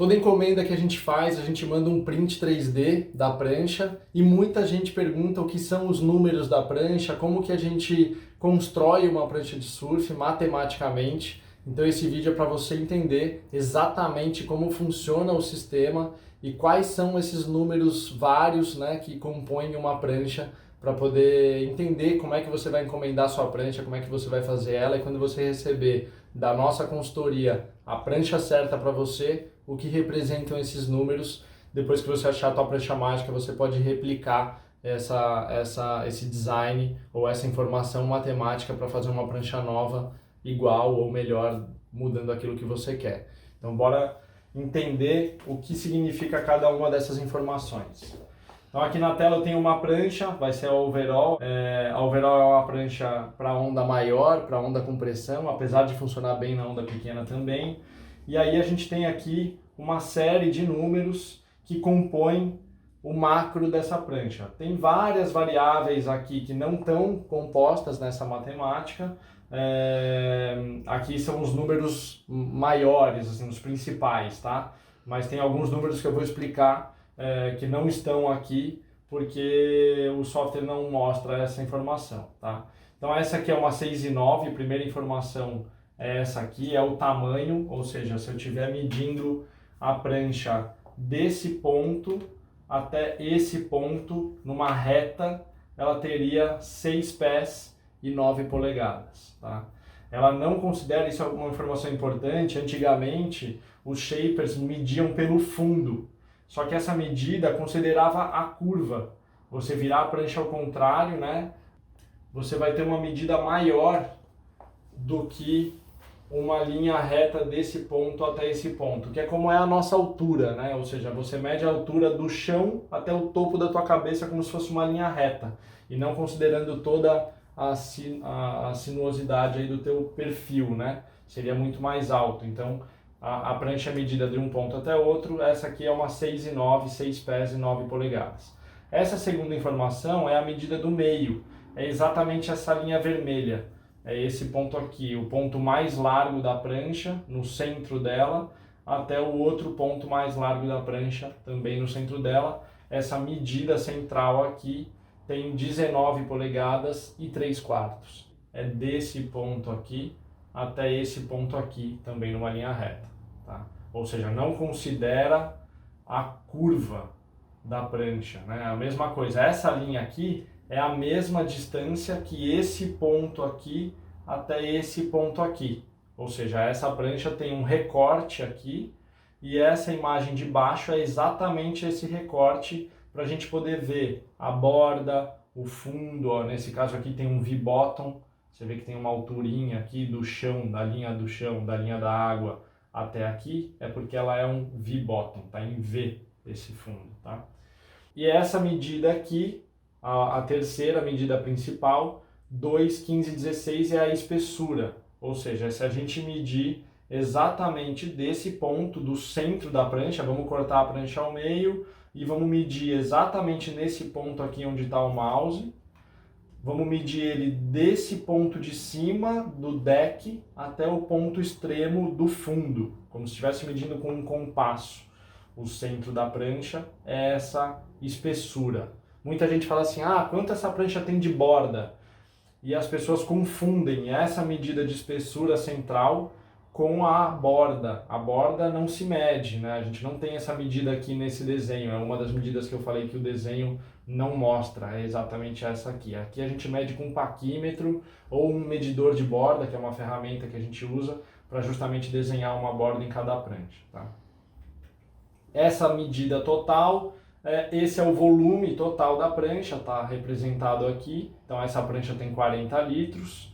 Toda encomenda que a gente faz, a gente manda um print 3D da prancha e muita gente pergunta o que são os números da prancha, como que a gente constrói uma prancha de surf matematicamente. Então esse vídeo é para você entender exatamente como funciona o sistema e quais são esses números vários, né, que compõem uma prancha, para poder entender como é que você vai encomendar a sua prancha, como é que você vai fazer ela, e quando você receber da nossa consultoria a prancha certa para você, o que representam esses números. Depois que você achar a tua prancha mágica, você pode replicar esse design ou essa informação matemática para fazer uma prancha nova igual ou melhor, mudando aquilo que você quer. Então bora entender o que significa cada uma dessas informações. Então aqui na tela eu tenho uma prancha, vai ser a overall. A overall é uma prancha para onda maior, para onda com pressão, apesar de funcionar bem na onda pequena também. E aí a gente tem aqui uma série de números que compõem o macro dessa prancha. Tem várias variáveis aqui que não estão compostas nessa matemática. Aqui são os números maiores, assim, os principais, tá? Mas tem alguns números que eu vou explicar que não estão aqui porque o software não mostra essa informação, tá? Então essa aqui é uma 6,9, a primeira informação é essa aqui, é o tamanho, ou seja, se eu estiver medindo a prancha desse ponto até esse ponto, numa reta, ela teria 6 pés e 9 polegadas, tá? Ela não considera, isso é uma informação importante, antigamente os shapers mediam pelo fundo, só que essa medida considerava a curva. Você virar a prancha ao contrário, né? Você vai ter uma medida maior do que uma linha reta desse ponto até esse ponto, que é como é a nossa altura, né? Ou seja, você mede a altura do chão até o topo da tua cabeça como se fosse uma linha reta, e não considerando toda a sinuosidade aí do teu perfil, né? Seria muito mais alto. Então, a prancha é medida de um ponto até outro. Essa aqui é uma 6,9, 6 pés e 9 polegadas. Essa segunda informação é a medida do meio. É exatamente essa linha vermelha. É esse ponto aqui, o ponto mais largo da prancha, no centro dela, até o outro ponto mais largo da prancha, também no centro dela. Essa medida central aqui tem 19 polegadas e 3/4. É desse ponto aqui até esse ponto aqui, também numa linha reta, tá? Ou seja, não considera a curva da prancha, né? A mesma coisa, essa linha aqui é a mesma distância que esse ponto aqui até esse ponto aqui. Ou seja, essa prancha tem um recorte aqui e essa imagem de baixo é exatamente esse recorte para a gente poder ver a borda, o fundo. Ó, nesse caso aqui tem um V-bottom, você vê que tem uma alturinha aqui do chão, da linha do chão, da linha da água até aqui, é porque ela é um V-bottom, tá em V esse fundo, tá? E essa medida aqui, a terceira medida principal, 2, 15, 16 é a espessura, ou seja, se a gente medir exatamente desse ponto do centro da prancha, vamos cortar a prancha ao meio e vamos medir exatamente nesse ponto aqui onde está o mouse, vamos medir ele desse ponto de cima do deck até o ponto extremo do fundo, como se estivesse medindo com um compasso. O centro da prancha é essa espessura. Muita gente fala assim, quanto essa prancha tem de borda? E as pessoas confundem essa medida de espessura central com a borda. A borda não se mede, né? A gente não tem essa medida aqui nesse desenho. É uma das medidas que eu falei que o desenho não mostra. É exatamente essa aqui. Aqui a gente mede com um paquímetro ou um medidor de borda, que é uma ferramenta que a gente usa para justamente desenhar uma borda em cada prancha, tá? Essa medida total, esse é o volume total da prancha, está representado aqui. Então essa prancha tem 40 litros.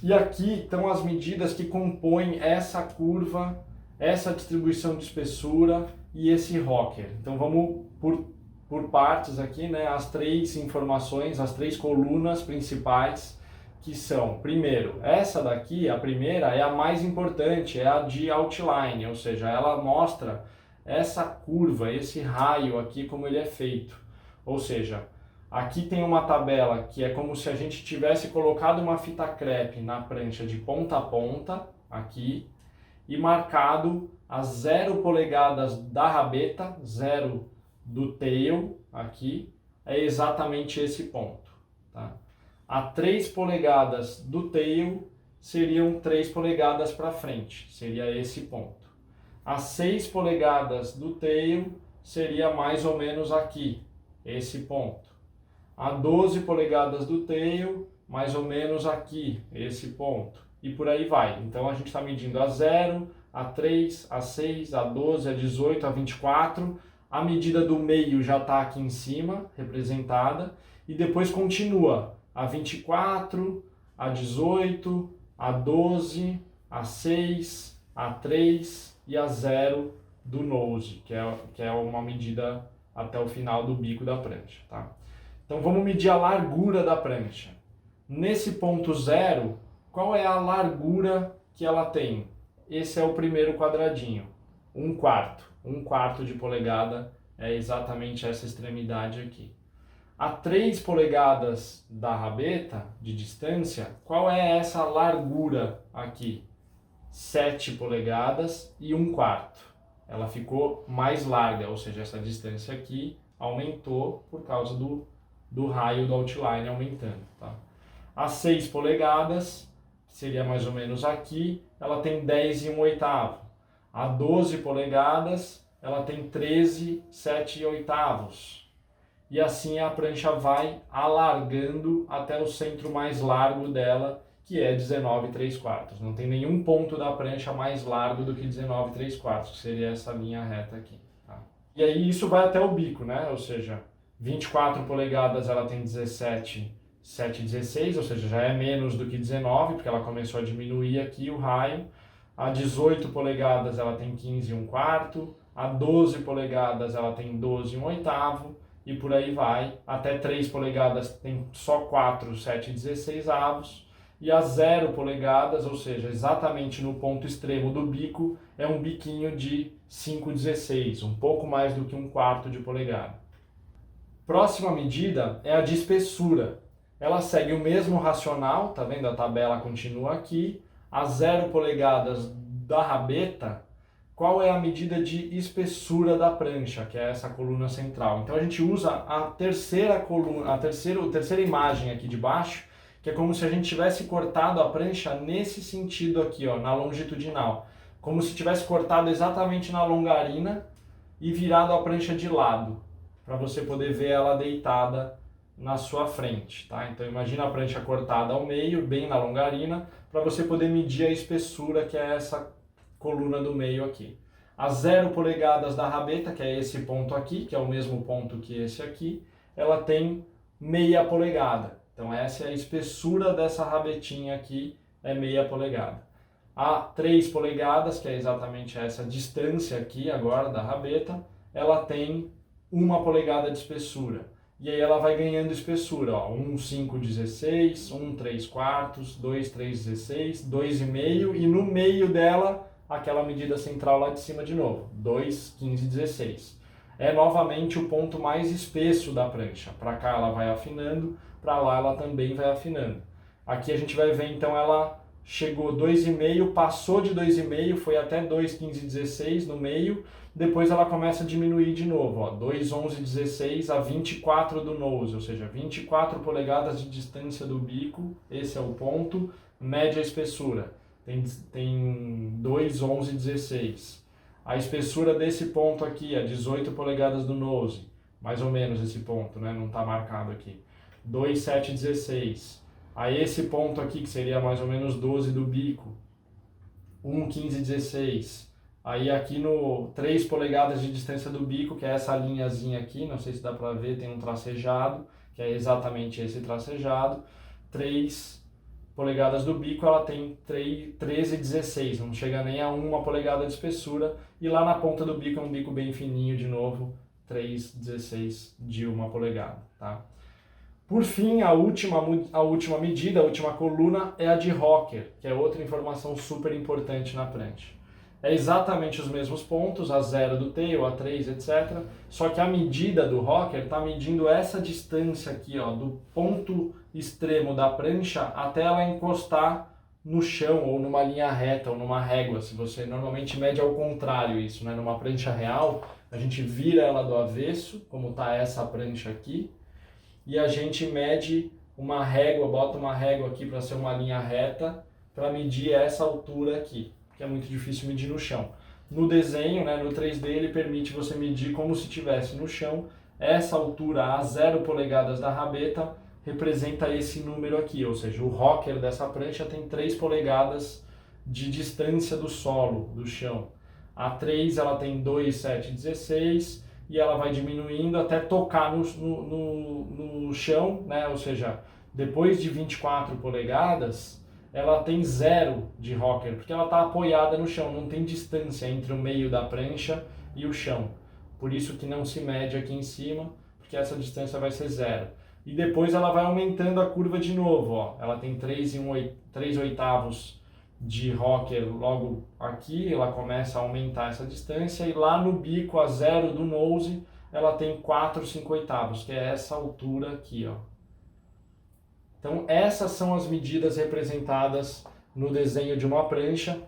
E aqui estão as medidas que compõem essa curva, essa distribuição de espessura e esse rocker. Então vamos por partes aqui, né? As três informações, as três colunas principais, que são, primeiro, essa daqui, a primeira, é a mais importante, é a de outline, ou seja, ela mostra essa curva, esse raio aqui, como ele é feito. Ou seja, aqui tem uma tabela que é como se a gente tivesse colocado uma fita crepe na prancha de ponta a ponta, aqui, e marcado a 0 polegadas da rabeta, 0 do tail aqui, é exatamente esse ponto. Tá? A 3 polegadas do tail seriam 3 polegadas para frente, seria esse ponto. A 6 polegadas do tail seria mais ou menos aqui, esse ponto. A 12 polegadas do tail, mais ou menos aqui, esse ponto. E por aí vai. Então a gente está medindo a 0, a 3, a 6, a 12, a 18, a 24. A medida do meio já está aqui em cima, representada. E depois continua a 24, a 18, a 12, a 6, a 3 e a 0 do nose, que é uma medida até o final do bico da prancha. Tá? Então vamos medir a largura da prancha. Nesse ponto 0, qual é a largura que ela tem? Esse é o primeiro quadradinho, 1/4. 1/4 de polegada é exatamente essa extremidade aqui. A 3 polegadas da rabeta de distância, qual é essa largura aqui? 7 polegadas e 1/4. Ela ficou mais larga, ou seja, essa distância aqui aumentou por causa do raio do outline aumentando. Tá? A 6 polegadas, que seria mais ou menos aqui, ela tem 10 e 1/8. A 12 polegadas, ela tem 13, 7 e 8. E assim a prancha vai alargando até o centro mais largo dela, que é 19 3/4. Não tem nenhum ponto da prancha mais largo do que 19 3/4, que seria essa linha reta aqui. Tá? E aí isso vai até o bico, né? Ou seja, 24 polegadas ela tem 17, 7 e 16, ou seja, já é menos do que 19, porque ela começou a diminuir aqui o raio. A 18 polegadas ela tem 15 e 1/4, a 12 polegadas ela tem 12 e 1/8, e por aí vai. Até 3 polegadas tem só 4, 7 e 16, e a 0 polegadas, ou seja, exatamente no ponto extremo do bico, é um biquinho de 5/16, um pouco mais do que 1/4 de polegada. Próxima medida é a de espessura. Ela segue o mesmo racional, tá vendo? A tabela continua aqui. A 0 polegadas da rabeta, qual é a medida de espessura da prancha, que é essa coluna central? Então a gente usa a terceira coluna, a terceira imagem aqui de baixo, que é como se a gente tivesse cortado a prancha nesse sentido aqui, ó, na longitudinal. Como se tivesse cortado exatamente na longarina e virado a prancha de lado, para você poder ver ela deitada na sua frente, tá? Então imagina a prancha cortada ao meio, bem na longarina, para você poder medir a espessura, que é essa coluna do meio aqui. A 0 polegadas da rabeta, que é esse ponto aqui, que é o mesmo ponto que esse aqui, ela tem meia polegada. Então essa é a espessura dessa rabetinha aqui, é meia polegada. A 3 polegadas, que é exatamente essa distância aqui agora da rabeta, ela tem 1 polegada de espessura. E aí ela vai ganhando espessura, ó, 1, 5, 16, 1, 3/4, 2, 3, 16, 2,5, e no meio dela, aquela medida central lá de cima de novo, 2, 15, 16. É novamente o ponto mais espesso da prancha. Para cá ela vai afinando, para lá ela também vai afinando. Aqui a gente vai ver, então, ela chegou 2,5, passou de 2,5, foi até 2, 15, 16 no meio, depois ela começa a diminuir de novo, ó, 2, 11, 16 a 24 do nose, ou seja, 24 polegadas de distância do bico, esse é o ponto, média espessura, tem 2, 11, 16. A espessura desse ponto aqui é 18 polegadas do nose, mais ou menos esse ponto, né? Não está marcado aqui. 2, 7, 16. A esse ponto aqui, que seria mais ou menos 12 do bico, 1, 15, 16. Aí aqui no 3 polegadas de distância do bico, que é essa linhazinha aqui, não sei se dá para ver, tem um tracejado, que é exatamente esse tracejado. 3 polegadas do bico, ela tem 13 e 16, não chega nem a 1 polegada de espessura. E lá na ponta do bico é um bico bem fininho de novo, 3,16 de 1 polegada, tá? Por fim, a última medida, a última coluna, é a de rocker, que é outra informação super importante na prancha. É exatamente os mesmos pontos, a 0 do tail, a 3, etc. Só que a medida do rocker está medindo essa distância aqui, ó, do ponto extremo da prancha até ela encostar no chão ou numa linha reta ou numa régua. Se você normalmente mede ao contrário isso, né? Numa prancha real, a gente vira ela do avesso, como está essa prancha aqui, e a gente mede uma régua, bota uma régua aqui para ser uma linha reta, para medir essa altura aqui, que é muito difícil medir no chão. No desenho, né, no 3D, ele permite você medir como se estivesse no chão. Essa altura a 0 polegadas da rabeta representa esse número aqui, ou seja, o rocker dessa prancha tem 3 polegadas de distância do solo, do chão. A 3 ela tem 2, 7, 16 e ela vai diminuindo até tocar no chão, né? Ou seja, depois de 24 polegadas, ela tem 0 de rocker, porque ela está apoiada no chão, não tem distância entre o meio da prancha e o chão. Por isso que não se mede aqui em cima, porque essa distância vai ser 0. E depois ela vai aumentando a curva de novo, ó. Ela tem 3 oitavos de rocker logo aqui, ela começa a aumentar essa distância, e lá no bico, a 0 do nose, ela tem 4 5/8, que é essa altura aqui, ó. Então essas são as medidas representadas no desenho de uma prancha.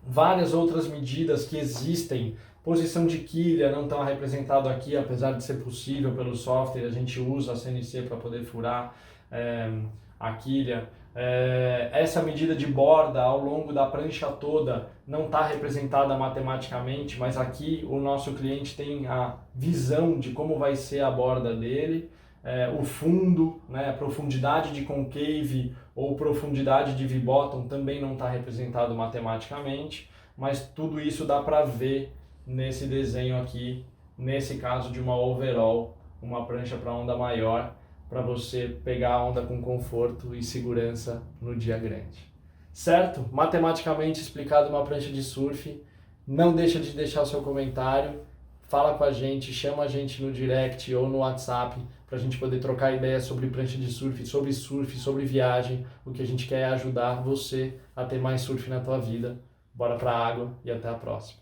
Várias outras medidas que existem, posição de quilha não está representado aqui, apesar de ser possível pelo software, a gente usa a CNC para poder furar a quilha. Essa medida de borda ao longo da prancha toda não está representada matematicamente, mas aqui o nosso cliente tem a visão de como vai ser a borda dele. O fundo, né, a profundidade de concave ou profundidade de V-bottom também não está representado matematicamente, mas tudo isso dá para ver nesse desenho aqui, nesse caso de uma overall, uma prancha para onda maior, para você pegar a onda com conforto e segurança no dia grande. Certo? Matematicamente explicado uma prancha de surf. Não deixa de deixar o seu comentário, fala com a gente, chama a gente no direct ou no WhatsApp para a gente poder trocar ideias sobre prancha de surf, sobre viagem. O que a gente quer é ajudar você a ter mais surf na tua vida. Bora pra água e até a próxima.